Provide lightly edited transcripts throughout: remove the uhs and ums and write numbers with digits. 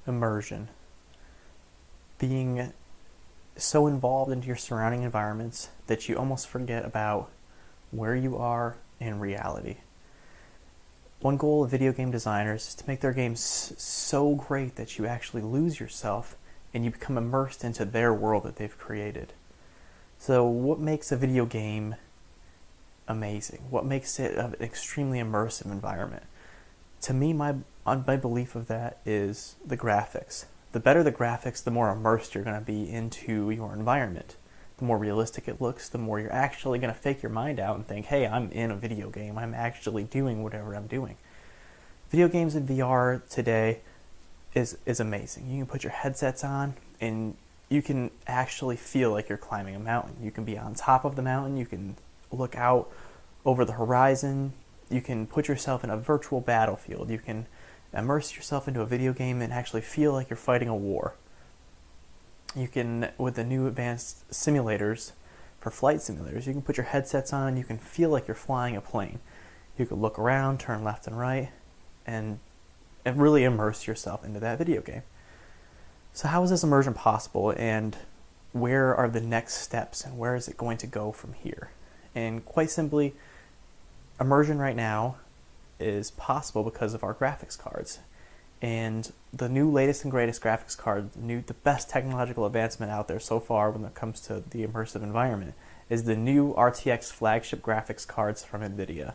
immersion. Being so involved into your surrounding environments that you almost forget about where you are in reality. One goal of video game designers is to make their games so great that you actually lose yourself and you become immersed into their world that they've created. So what makes a video game amazing? What makes it an extremely immersive environment? To me, my belief of that is the graphics. The better the graphics, the more immersed you're going to be into your environment. The more realistic it looks, the more you're actually going to fake your mind out and think, hey, I'm in a video game. I'm actually doing whatever I'm doing. Video games in VR today is amazing. You can put your headsets on and you can actually feel like you're climbing a mountain. You can be on top of the mountain. You can look out over the horizon. You can put yourself in a virtual battlefield. You can immerse yourself into a video game and actually feel like you're fighting a war. You can, with the new advanced simulators, for flight simulators, you can put your headsets on and you can feel like you're flying a plane. You can look around, turn left and right, and really immerse yourself into that video game. So how is this immersion possible, and where are the next steps, and where is it going to go from here? And quite simply, immersion right now is possible because of our graphics cards. And the new latest and greatest graphics card, the best technological advancement out there so far when it comes to the immersive environment, is the new RTX flagship graphics cards from NVIDIA.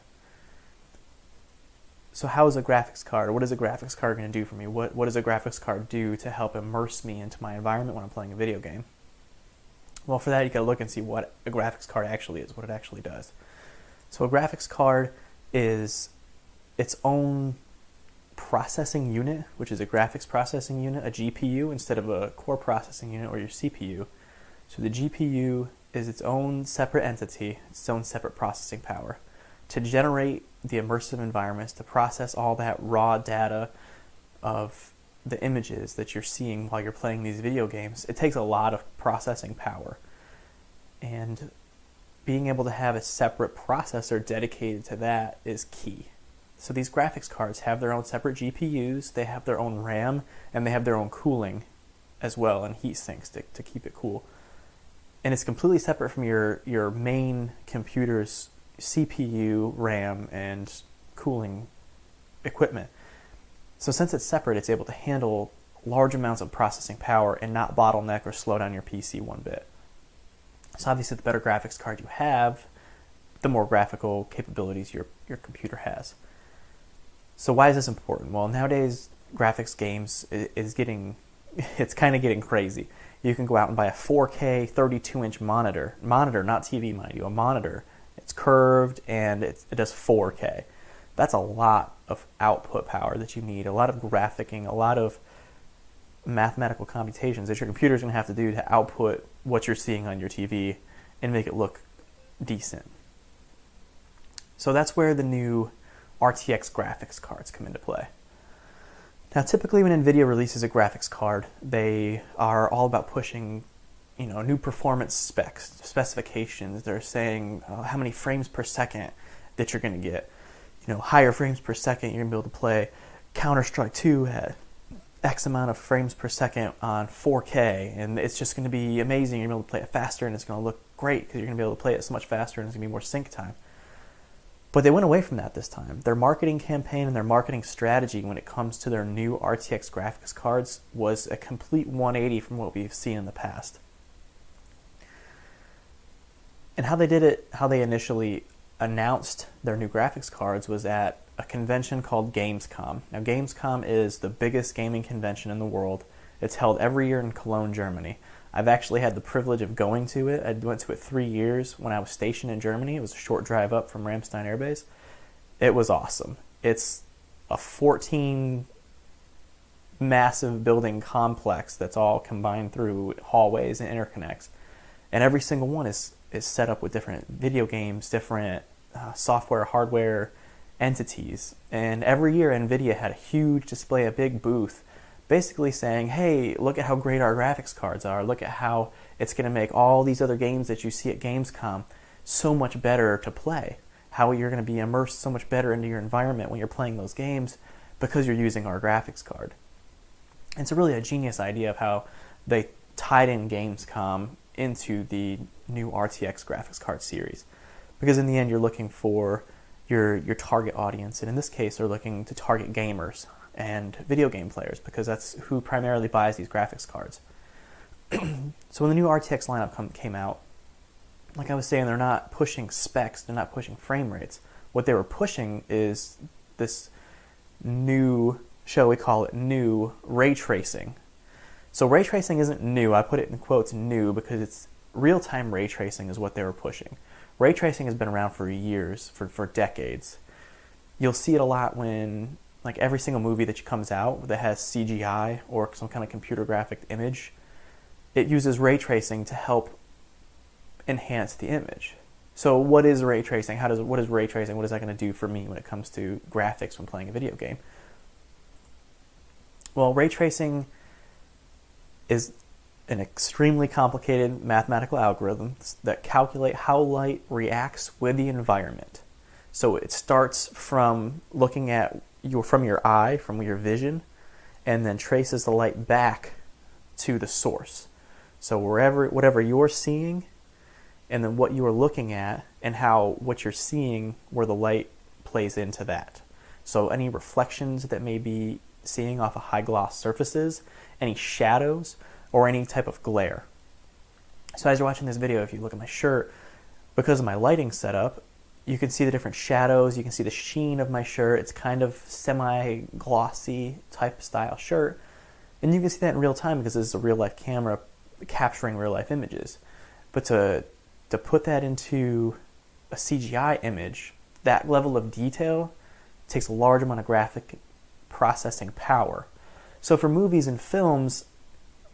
So how is a graphics card, what is a graphics card going to do for me? What does a graphics card do to help immerse me into my environment when I'm playing a video game? Well, for that you got to look and see what a graphics card actually is, what it actually does. So a graphics card is its own processing unit, which is a graphics processing unit, a GPU, instead of a core processing unit or your CPU. So the GPU is its own separate entity, its own separate processing power. To generate the immersive environments, to process all that raw data of the images that you're seeing while you're playing these video games, it takes a lot of processing power. And being able to have a separate processor dedicated to that is key. So these graphics cards have their own separate GPUs, they have their own RAM, and they have their own cooling as well, and heat sinks to keep it cool. And it's completely separate from your main computer's CPU, RAM, and cooling equipment. So since it's separate, it's able to handle large amounts of processing power and not bottleneck or slow down your PC one bit. So obviously the better graphics card you have, the more graphical capabilities your computer has. So why is this important? Well, nowadays graphics games it's kind of getting crazy. You can go out and buy a 4K 32-inch monitor, not TV, mind you, a monitor. It's curved and it does 4K. That's a lot of output power that you need, a lot of graphicking, a lot of mathematical computations that your computer's going to have to do to output what you're seeing on your TV and make it look decent. So that's where the new RTX graphics cards come into play. Now, typically when NVIDIA releases a graphics card, they are all about pushing, new performance specifications. They're saying how many frames per second that you're going to get. Higher frames per second, you're going to be able to play Counter-Strike 2 at X amount of frames per second on 4K, and it's just going to be amazing. You're going to be able to play it faster, and it's going to look great because you're going to be able to play it so much faster, and it's going to be more sync time. But they went away from that this time. Their marketing campaign and their marketing strategy when it comes to their new RTX graphics cards was a complete 180 from what we've seen in the past. And how they did it, how they initially announced their new graphics cards was at a convention called Gamescom. Now, Gamescom is the biggest gaming convention in the world. It's held every year in Cologne, Germany. I've actually had the privilege of going to it. I went to it 3 years when I was stationed in Germany. It was a short drive up from Ramstein Air Base. It was awesome. It's a 14 massive building complex that's all combined through hallways and interconnects. And every single one is set up with different video games, different software, hardware entities. And every year NVIDIA had a huge display, a big booth, basically saying, hey, look at how great our graphics cards are. Look at how it's going to make all these other games that you see at Gamescom so much better to play. How you're going to be immersed so much better into your environment when you're playing those games because you're using our graphics card. It's really a genius idea of how they tied in Gamescom into the new RTX graphics card series. Because in the end, you're looking for your target audience, and in this case, they're looking to target gamers and video game players, because that's who primarily buys these graphics cards. So when the new RTX lineup came out, like I was saying, they're not pushing specs, they're not pushing frame rates. What they were pushing is this new, shall we call it new, ray tracing. So ray tracing isn't new, I put it in quotes new, because it's real-time ray tracing is what they were pushing. Ray tracing has been around for years, for decades. You'll see it a lot when, like every single movie that comes out that has CGI or some kind of computer graphic image, it uses ray tracing to help enhance the image. So what is ray tracing? What is ray tracing? What is that going to do for me when it comes to graphics when playing a video game? Well, ray tracing is an extremely complicated mathematical algorithm that calculate how light reacts with the environment. So it starts from looking at from your eye, from your vision, and then traces the light back to the source. So whatever you're seeing, and then what you are looking at, and how what you're seeing, where the light plays into that. So any reflections that may be seeing off of high gloss surfaces, any shadows, or any type of glare. So as you're watching this video, if you look at my shirt, because of my lighting setup, you can see the different shadows, you can see the sheen of my shirt. It's kind of semi-glossy type style shirt. And you can see that in real time because this is a real-life camera capturing real-life images. But to put that into a CGI image, that level of detail takes a large amount of graphic processing power. So for movies and films,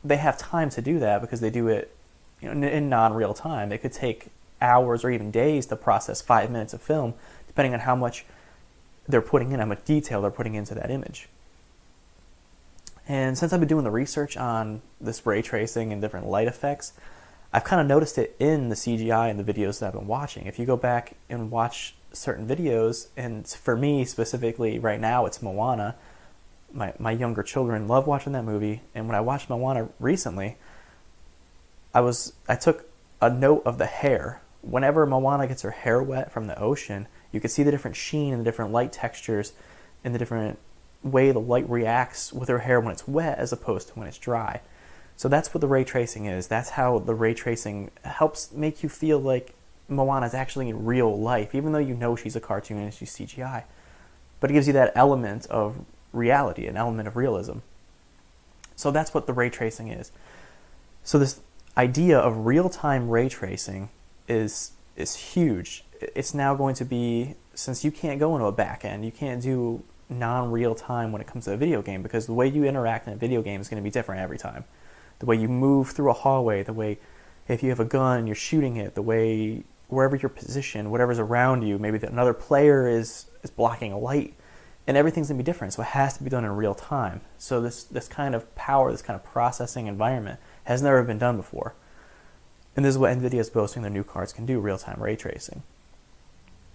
they have time to do that because they do it, in non-real time. It could take hours or even days to process 5 minutes of film, depending on how much they're putting in, how much detail they're putting into that image. And since I've been doing the research on this ray tracing and different light effects, I've kind of noticed it in the CGI and the videos that I've been watching. If you go back and watch certain videos, and for me specifically right now it's Moana, my younger children love watching that movie, and when I watched Moana recently, I took a note of the hair. Whenever Moana gets her hair wet from the ocean, you can see the different sheen and the different light textures and the different way the light reacts with her hair when it's wet as opposed to when it's dry. So that's what the ray tracing is. That's how the ray tracing helps make you feel like Moana is actually in real life, even though you know she's a cartoon and she's CGI. But it gives you that element of reality, an element of realism. So that's what the ray tracing is. So this idea of real-time ray tracing is huge. It's now going to be, since you can't go into a back end, you can't do non-real time when it comes to a video game, because the way you interact in a video game is going to be different every time. The way you move through a hallway, the way if you have a gun and you're shooting it, the way wherever you're positioned, whatever's around you, maybe that another player is blocking a light, and everything's going to be different, so it has to be done in real time. So this kind of power, this kind of processing environment has never been done before. And this is what NVIDIA is boasting their new cards can do, real-time ray tracing.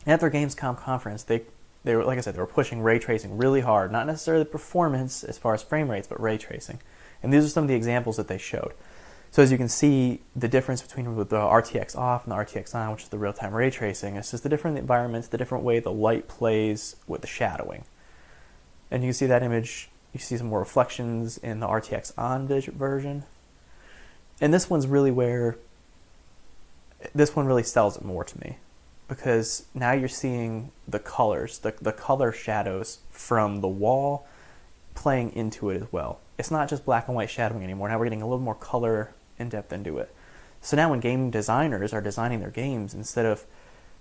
And at their Gamescom conference, they were, like I said, they were pushing ray tracing really hard, not necessarily performance as far as frame rates, but ray tracing. And these are some of the examples that they showed. So as you can see, the difference between with the RTX off and the RTX on, which is the real-time ray tracing, it's just the different environments, the different way the light plays with the shadowing. And you can see that image, you see some more reflections in the RTX on version. And this one's really where, this one really sells it more to me, because now you're seeing the colors, the color shadows from the wall playing into it as well. It's not just black and white shadowing anymore. Now we're getting a little more color in depth into it. So now when game designers are designing their games, instead of,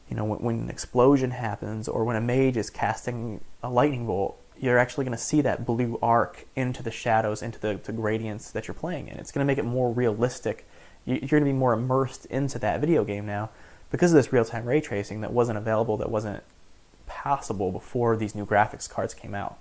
when an explosion happens or when a mage is casting a lightning bolt, you're actually going to see that blue arc into the shadows, into the gradients that you're playing in. It's going to make it more realistic. You're going to be more immersed into that video game now because of this real-time ray tracing that wasn't available, that wasn't possible before these new graphics cards came out.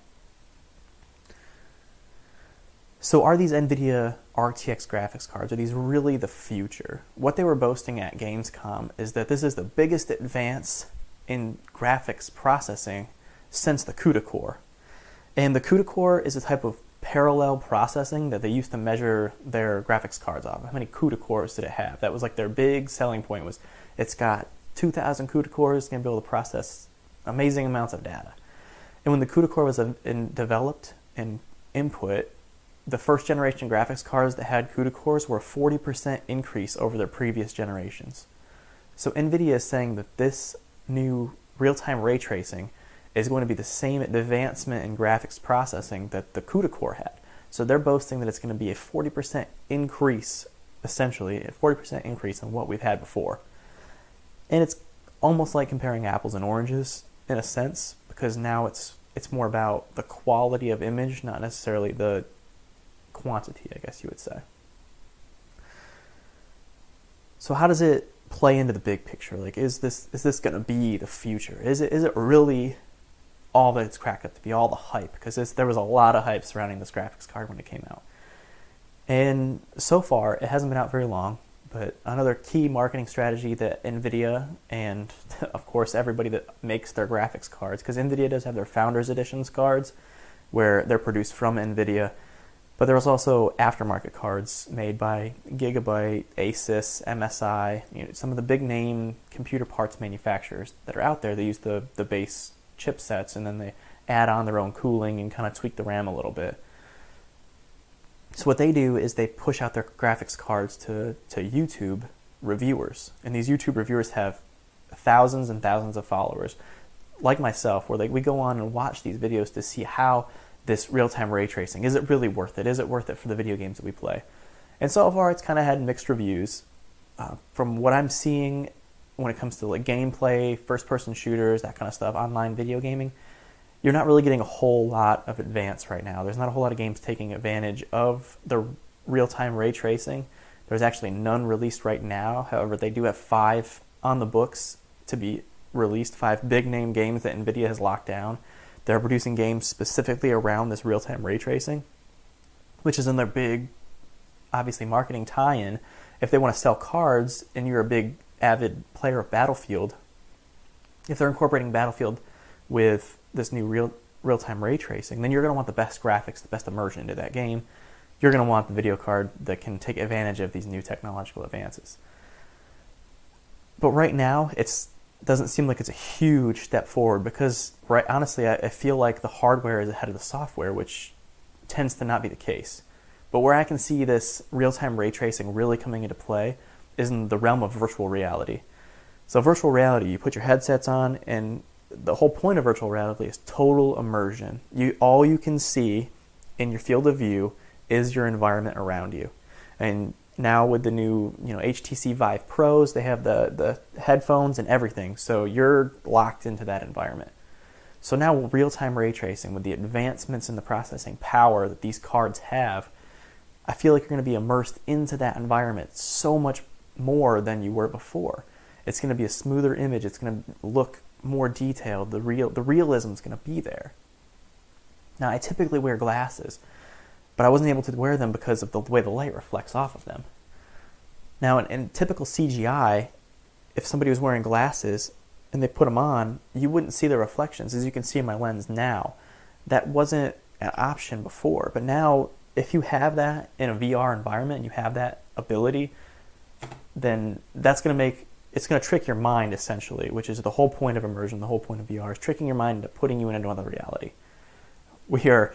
So are these NVIDIA RTX graphics cards, are these really the future? What they were boasting at Gamescom is that this is the biggest advance in graphics processing since the CUDA core. And the CUDA core is a type of parallel processing that they used to measure their graphics cards off. How many CUDA cores did it have? That was like their big selling point, was it's got 2,000 CUDA cores, it's going to be able to process amazing amounts of data. And when the CUDA core was developed and input, the first generation graphics cards that had CUDA cores were a 40% increase over their previous generations. So NVIDIA is saying that this new real-time ray tracing is going to be the same advancement in graphics processing that the CUDA core had. So they're boasting that it's going to be a 40% increase, essentially, a 40% increase in what we've had before. And it's almost like comparing apples and oranges in a sense, because now it's more about the quality of image, not necessarily the quantity, I guess you would say. So how does it play into the big picture? Like, is this going to be the future? Is it really all that it's cracked up to be, all the hype? Because there was a lot of hype surrounding this graphics card when it came out. And so far, it hasn't been out very long, but another key marketing strategy that NVIDIA and, of course, everybody that makes their graphics cards, because NVIDIA does have their Founders Editions cards where they're produced from NVIDIA, but there's also aftermarket cards made by Gigabyte, Asus, MSI, some of the big name computer parts manufacturers that are out there. They use the base chipsets and then they add on their own cooling and kind of tweak the RAM a little bit. So what they do is they push out their graphics cards to YouTube reviewers. And these YouTube reviewers have thousands and thousands of followers, like myself, where we go on and watch these videos to see how this real-time ray tracing, is it really worth it? Is it worth it for the video games that we play? And so far, it's kind of had mixed reviews. From what I'm seeing when it comes to like gameplay, first-person shooters, that kind of stuff, online video gaming, you're not really getting a whole lot of advance right now. There's not a whole lot of games taking advantage of the real-time ray tracing. There's actually none released right now. However, they do have 5 on the books to be released, 5 big-name games that NVIDIA has locked down. They're producing games specifically around this real-time ray tracing, which is in their big, obviously, marketing tie-in. If they want to sell cards and you're a big, avid player of Battlefield, if they're incorporating Battlefield with this new real-time ray tracing, then you're going to want the best graphics, the best immersion into that game. You're going to want the video card that can take advantage of these new technological advances. But right now, it doesn't seem like it's a huge step forward because, honestly, I feel like the hardware is ahead of the software, which tends to not be the case. But where I can see this real-time ray tracing really coming into play is in the realm of virtual reality. So virtual reality, you put your headsets on, and the whole point of virtual reality is total immersion. All you can see in your field of view is your environment around you. And now with the new HTC Vive Pros, they have the headphones and everything, so you're locked into that environment. So now real-time ray tracing, with the advancements in the processing power that these cards have, I feel like you're going to be immersed into that environment so much more than you were before. It's going to be a smoother image. It's going to look more detailed. The realism is going to be there. Now, I typically wear glasses, but I wasn't able to wear them because of the way the light reflects off of them. Now, in typical CGI, if somebody was wearing glasses and they put them on, you wouldn't see the reflections, as you can see in my lens now. That wasn't an option before, but now, if you have that in a VR environment and you have that ability, then it's going to trick your mind, essentially, which is the whole point of immersion, the whole point of VR, is tricking your mind into putting you in another reality. We are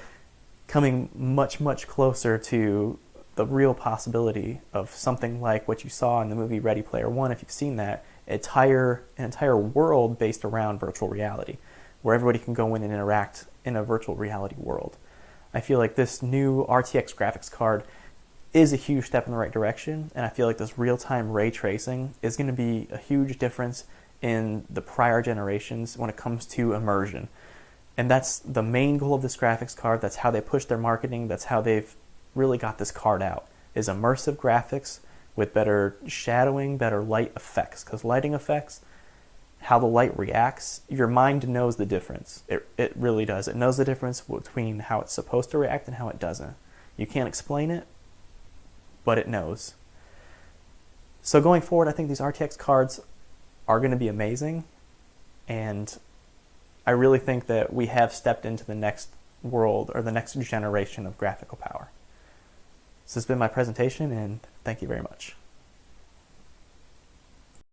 coming much, much closer to the real possibility of something like what you saw in the movie Ready Player One, if you've seen that, an entire world based around virtual reality, where everybody can go in and interact in a virtual reality world. I feel like this new RTX graphics card is a huge step in the right direction, and I feel like this real-time ray tracing is going to be a huge difference in the prior generations when it comes to immersion. And that's the main goal of this graphics card. That's how they push their marketing. That's how they've really got this card out, is immersive graphics with better shadowing, better light effects. Because lighting effects, how the light reacts, your mind knows the difference. It really does. It knows the difference between how it's supposed to react and how it doesn't. You can't explain it, but it knows. So going forward, I think these RTX cards are going to be amazing, and I really think that we have stepped into the next world or the next generation of graphical power. So this has been my presentation, and thank you very much.